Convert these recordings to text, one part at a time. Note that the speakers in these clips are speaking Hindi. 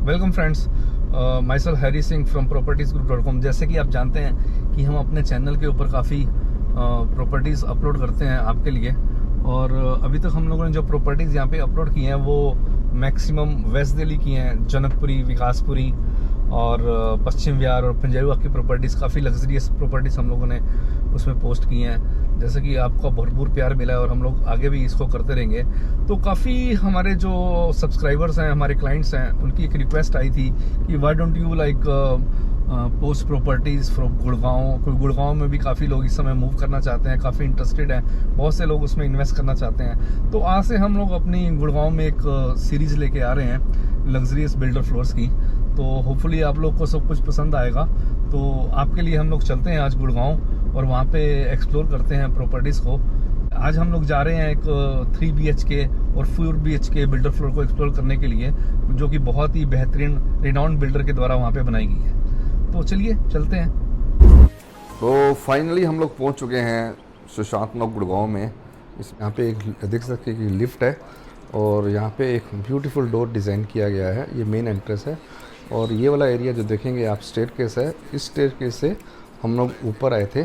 Welcome friends, my self Harry Singh from propertiesgroup.com। जैसे कि आप जानते हैं कि हम अपने चैनल के ऊपर काफ़ी प्रॉपर्टीज़ अपलोड करते हैं आपके लिए। और अभी तक हम लोगों ने जो प्रॉपर्टीज़ यहाँ पे अपलोड की हैं वो मैक्सिमम वेस्ट दिल्ली की हैं, जनकपुरी, विकासपुरी और पश्चिम विहार और पंजाबी बाग की प्रॉपर्टीज़, काफ़ी लग्जरियस प्रॉपर्टीज़ हम लोगों ने उसमें पोस्ट की हैं। जैसे कि आपका भरपूर प्यार मिला है और हम लोग आगे भी इसको करते रहेंगे। तो काफ़ी हमारे जो सब्सक्राइबर्स हैं, हमारे क्लाइंट्स हैं, उनकी एक रिक्वेस्ट आई थी कि why don't you like post properties from Gurgaon. कोई गुड़गांव में भी काफ़ी लोग इस समय मूव करना चाहते हैं, काफ़ी इंटरेस्टेड हैं, बहुत से लोग उसमें इन्वेस्ट करना चाहते हैं। तो आज से हम लोग अपनी गुड़गांव में एक सीरीज़ लेके आ रहे हैं लग्जरियस बिल्डर फ्लोर्स की। तो होपफुली आप लोग को सब कुछ पसंद आएगा। तो आपके लिए हम लोग चलते हैं आज गुड़गांव और वहाँ पे एक्सप्लोर करते हैं प्रॉपर्टीज़ को। आज हम लोग जा रहे हैं एक 3 BHK और 4 BHK बिल्डर फ्लोर को एक्सप्लोर करने के लिए, जो कि बहुत ही बेहतरीन रिनाउंड बिल्डर के द्वारा वहाँ पे बनाई गई है। तो चलिए चलते हैं। तो फाइनली हम लोग पहुंच चुके हैं सुशांत नगर गुड़गांव में। इस यहाँ पे एक देख सकते हैं कि लिफ्ट है और यहाँ पे एक ब्यूटीफुल डोर डिज़ाइन किया गया है। ये मेन एंट्रेंस है और ये वाला एरिया जो देखेंगे आप स्टेयरकेस है। इस स्टेयरकेस से हम लोग ऊपर आए थे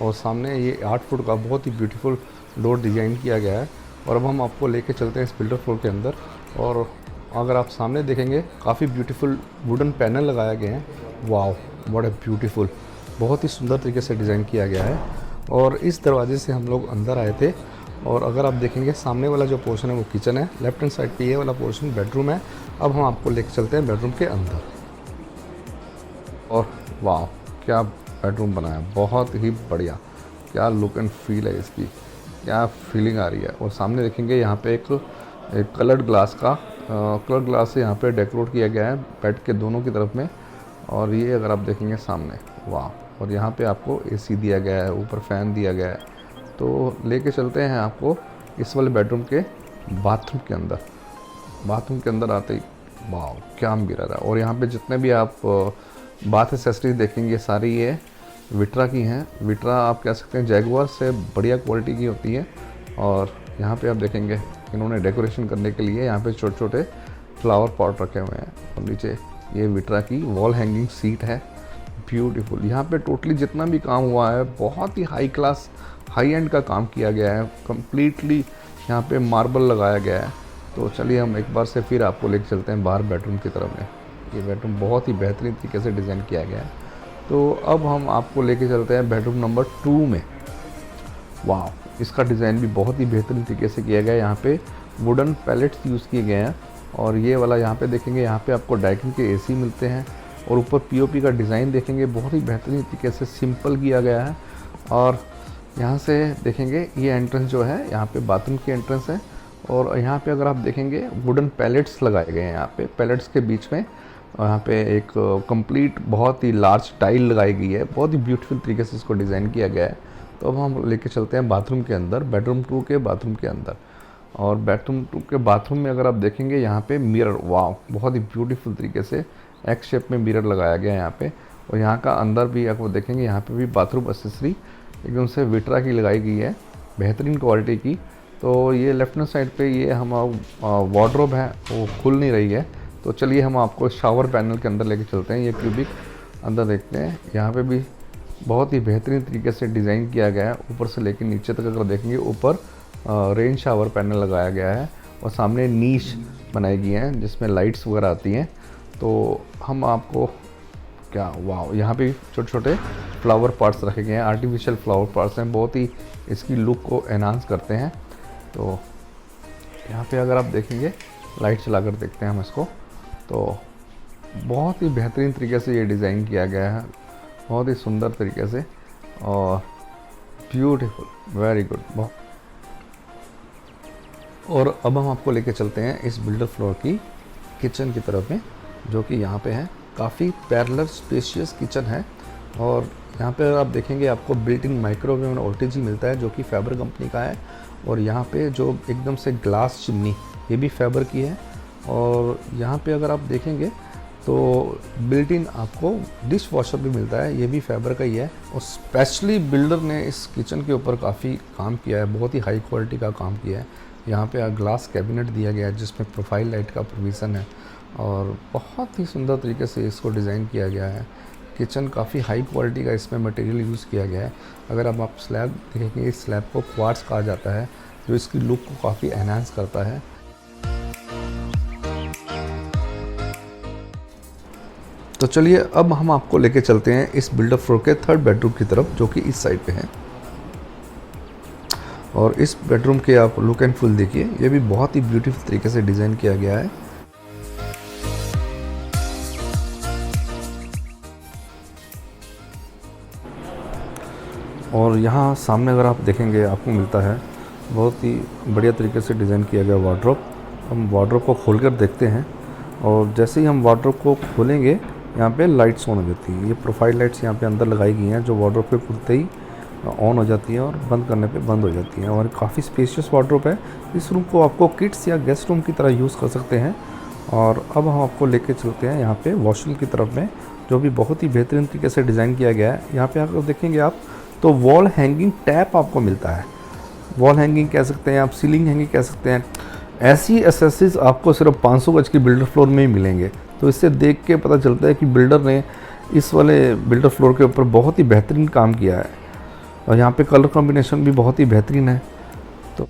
और सामने ये 8 फुट का बहुत ही ब्यूटीफुल डोर डिज़ाइन किया गया है। और अब हम आपको लेके चलते हैं इस बिल्डर फ्लोर के अंदर। और अगर आप सामने देखेंगे काफ़ी ब्यूटीफुल वुडन पैनल लगाए गए हैं। वाओ, व्हाट ए ब्यूटीफुल, बहुत ही सुंदर तरीके से डिज़ाइन किया गया है। और इस दरवाजे से हम लोग अंदर आए थे और अगर आप देखेंगे सामने वाला जो पोर्शन है वो किचन है, लेफ्ट हैंड साइड पे ये वाला पोर्शन बेडरूम है। अब हम आपको लेके चलते हैं बेडरूम के अंदर। और वाह, क्या बेडरूम बनाया, बहुत ही बढ़िया, क्या लुक एंड फील है इसकी, क्या फीलिंग आ रही है। और सामने देखेंगे यहाँ पे एक कलर्ड ग्लास का कलर्ड ग्लास से यहाँ पे डेकोरेट किया गया है बेड के दोनों की तरफ में। और ये अगर आप देखेंगे सामने, वाह, और यहाँ पे आपको AC दिया गया है, ऊपर फैन दिया गया है। तो लेके चलते हैं आपको इस वाले बेडरूम के बाथरूम के अंदर। बाथरूम के अंदर आते ही वाह, क्या मिरर है। और यहाँ पे जितने भी आप बाथ एक्सेसरीज देखेंगे सारी ये विट्रा की हैं। विट्रा आप कह सकते हैं जैगुआर से बढ़िया क्वालिटी की होती है। और यहाँ पे आप देखेंगे इन्होंने डेकोरेशन करने के लिए यहाँ पे छोटे छोटे फ्लावर पॉट रखे हुए हैं। और नीचे ये विट्रा की वॉल हैंगिंग सीट है, ब्यूटीफुल। यहाँ पे टोटली जितना भी काम हुआ है बहुत ही हाई क्लास, हाई एंड का काम किया गया है। कम्प्लीटली यहाँ पे मार्बल लगाया गया है। तो चलिए हम एक बार से फिर आपको लेकर चलते हैं बाहर बेडरूम की तरफ में। ये बेडरूम बहुत ही बेहतरीन तरीके से डिज़ाइन किया गया है। तो अब हम आपको लेके चलते हैं बेडरूम नंबर 2 में। वाह, इसका डिज़ाइन भी बहुत ही बेहतरीन तरीके से किया गया है। यहाँ पे वुडन पैलेट्स यूज़ किए गए हैं। और ये वाला यहाँ पे देखेंगे, यहाँ पे आपको डाइकिन के AC मिलते हैं। और ऊपर POP का डिज़ाइन देखेंगे, बहुत ही बेहतरीन तरीके से सिंपल किया गया है। और यहाँ से देखेंगे ये एंट्रेंस जो है, यहाँ पे बाथरूम की एंट्रेंस है। और यहाँ पे अगर आप देखेंगे वुडन पैलेट्स लगाए गए हैं। यहाँ पे पैलेट्स के बीच में यहाँ पे एक कंप्लीट बहुत ही लार्ज टाइल लगाई गई है। बहुत ही ब्यूटीफुल तरीके से इसको डिज़ाइन किया गया है। तो अब हम लेके चलते हैं बाथरूम के अंदर, बेडरूम 2 के बाथरूम के अंदर। और बेडरूम 2 के बाथरूम में अगर आप देखेंगे यहाँ पे मिरर, वाह, बहुत ही ब्यूटीफुल तरीके से एक्स शेप में मिरर लगाया गया है यहाँ पे। और यहाँ का अंदर भी आपको देखेंगे यहाँ पे भी बाथरूम एक्सेसरी एकदम से विट्रा की लगाई गई है, बेहतरीन क्वालिटी की। तो ये लेफ्ट हैंड साइड पे ये हम वार्डरोब है, वो खुल नहीं रही है। तो चलिए हम आपको शावर पैनल के अंदर लेके चलते हैं। ये क्यूबिक अंदर देखते हैं, यहाँ पे भी बहुत ही बेहतरीन तरीके से डिज़ाइन किया गया है। ऊपर से लेकर नीचे तक अगर देखेंगे ऊपर रेन शावर पैनल लगाया गया है और सामने नीश बनाई गई हैं जिसमें लाइट्स वगैरह आती हैं। तो हम आपको क्या, वाह, यहाँ पे छोटे छोटे फ्लावर पार्ट्स रखे गए हैं, आर्टिफिशियल फ्लावर पार्ट्स हैं, बहुत ही इसकी लुक को एनहांस करते हैं। तो यहाँ पे अगर आप देखेंगे, लाइट चलाकर देखते हैं हम इसको, तो बहुत ही बेहतरीन तरीके से ये डिज़ाइन किया गया है, बहुत ही सुंदर तरीके से और ब्यूटीफुल, वेरी गुड। बहुत। और अब हम आपको लेके चलते हैं इस बिल्डर फ्लोर की किचन की तरफ में, जो कि यहाँ पे है। काफ़ी पैरेलल स्पेशियस किचन है। और यहाँ पे अगर आप देखेंगे आपको बिल्ट इन माइक्रोवेव और OTG मिलता है, जो कि फैबर कंपनी का है। और यहाँ पे जो एकदम से ग्लास चिमनी, ये भी फैबर की है। और यहाँ पे अगर आप देखेंगे तो बिल्ट इन आपको डिश वॉशर भी मिलता है, ये भी फैबर का ही है। और स्पेशली बिल्डर ने इस किचन के ऊपर काफ़ी काम किया है, बहुत ही हाई क्वालिटी का काम किया है। यहाँ पे ग्लास कैबिनेट दिया गया है जिसमें प्रोफाइल लाइट का प्रोविज़न है। और बहुत ही सुंदर तरीके से इसको डिज़ाइन किया गया है। किचन काफ़ी हाई क्वालिटी का इसमें मटेरियल यूज़ किया गया है। अगर अब आप स्लैब देखेंगे, इस स्लैब को क्वार्ट्ज कहा जाता है, जो इसकी लुक को काफ़ी एनहांस करता है। तो चलिए अब हम आपको लेके चलते हैं इस बिल्डर फ्लोर के थर्ड बेडरूम की तरफ, जो कि इस साइड पे है। और इस बेडरूम के आप लुक एंड फील देखिए, ये भी बहुत ही ब्यूटीफुल तरीके से डिज़ाइन किया गया है। और यहाँ सामने अगर आप देखेंगे, आपको मिलता है बहुत ही बढ़िया तरीके से डिज़ाइन किया गया वार्डरोब। हम वार्डरोब को खोल कर देखते हैं, और जैसे ही हम वार्डरोब को खोलेंगे, यहाँ पे लाइट्स ऑन हो जाती है। ये प्रोफाइल लाइट्स यहाँ पे अंदर लगाई गई हैं, जो वार्डरोब पे खुलते ही ऑन हो जाती हैं और बंद करने पे बंद हो जाती हैं। और काफ़ी स्पेशियस वार्डरोब है। इस रूम को आपको किड्स या गेस्ट रूम की तरह यूज़ कर सकते हैं। और अब हम आपको लेके चलते हैं यहाँ पे वॉशरूम की तरफ में, जो भी बहुत ही बेहतरीन तरीके से डिज़ाइन किया गया है। यहाँ पे अगर देखेंगे आप, तो वॉल हैंगिंग टैप आपको मिलता है। वॉल हैंगिंग कह सकते हैं आप, सीलिंग हैंगिंग कह सकते हैं। ऐसी एसेसरीज आपको सिर्फ 500 गज की बिल्डर फ्लोर में ही मिलेंगे। तो इससे देख के पता चलता है कि बिल्डर ने इस वाले बिल्डर फ्लोर के ऊपर बहुत ही बेहतरीन काम किया है। और यहाँ पे कलर कॉम्बिनेशन भी बहुत ही बेहतरीन है। तो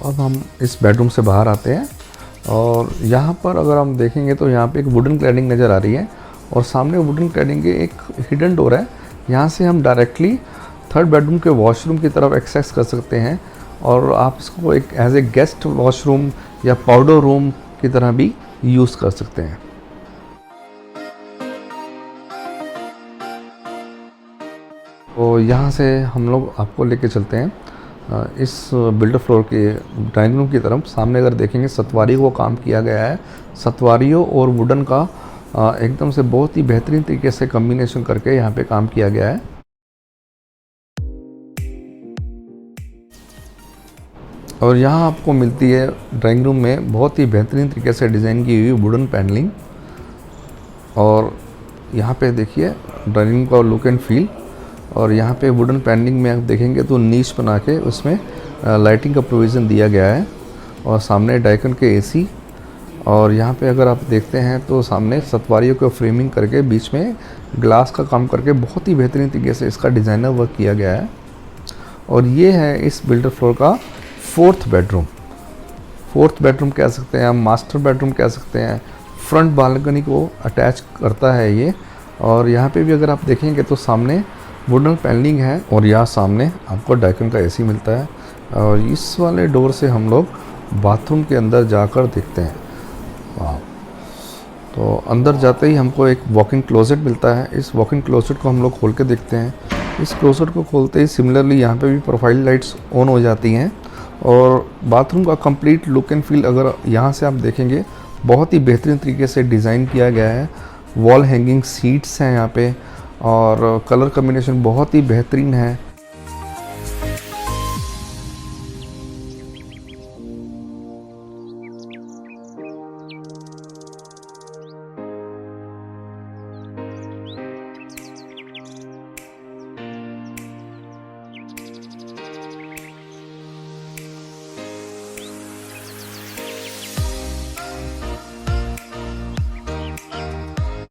अब हम इस बेडरूम से बाहर आते हैं, और यहाँ पर अगर हम देखेंगे तो यहाँ पे एक वुडन क्लैडिंग नज़र आ रही है, और सामने वुडन क्लैडिंग के एक हिडन डोर है। यहाँ से हम डायरेक्टली थर्ड बेडरूम के वॉशरूम की तरफ एक्सेस कर सकते हैं, और आप इसको एक एज ए गेस्ट वॉशरूम या पाउडर रूम की तरह भी यूज़ कर सकते हैं। तो यहाँ से हम लोग आपको लेके चलते हैं इस बिल्डर फ्लोर के ड्राइंग रूम की तरफ। सामने अगर देखेंगे, सतवारी को काम किया गया है। सतवारियों और वुडन का एकदम से बहुत ही बेहतरीन तरीके से कॉम्बिनेशन करके यहाँ पे काम किया गया है। और यहाँ आपको मिलती है ड्राइंग रूम में बहुत ही बेहतरीन तरीके से डिज़ाइन की हुई वुडन पैनलिंग। और यहाँ पे देखिए ड्राइंग रूम का लुक एंड फील। और यहाँ पे वुडन पैनलिंग में आप देखेंगे तो नीच बना के उसमें लाइटिंग का प्रोविज़न दिया गया है। और सामने डाइकन के एसी। और यहाँ पे अगर आप देखते हैं तो सामने सतवारियों को फ्रेमिंग करके बीच में ग्लास का काम करके बहुत ही बेहतरीन तरीके से इसका डिज़ाइनर वर्क किया गया है। और ये है इस बिल्डर फ्लोर का फोर्थ बेडरूम। फोर्थ बेडरूम कह सकते हैं, हम मास्टर बेडरूम कह सकते हैं। फ्रंट बालकनी को अटैच करता है ये। और यहाँ पे भी अगर आप देखेंगे तो सामने वुडन पैनलिंग है, और यहाँ सामने आपको डाइकन का एसी मिलता है। और इस वाले डोर से हम लोग बाथरूम के अंदर जाकर देखते हैं। वाह! तो अंदर जाते ही हमको एक वॉक इन क्लोजेट मिलता है। इस वॉक इन क्लोजेट को हम लोग खोल के देखते हैं। इस क्लोजेट को खोलते ही सिमिलरली यहाँ पे भी प्रोफाइल लाइट्स ऑन हो जाती हैं। और बाथरूम का कंप्लीट लुक एंड फील अगर यहाँ से आप देखेंगे, बहुत ही बेहतरीन तरीके से डिज़ाइन किया गया है। वॉल हैंगिंग सीट्स हैं यहाँ पे, और कलर कॉम्बिनेशन बहुत ही बेहतरीन है।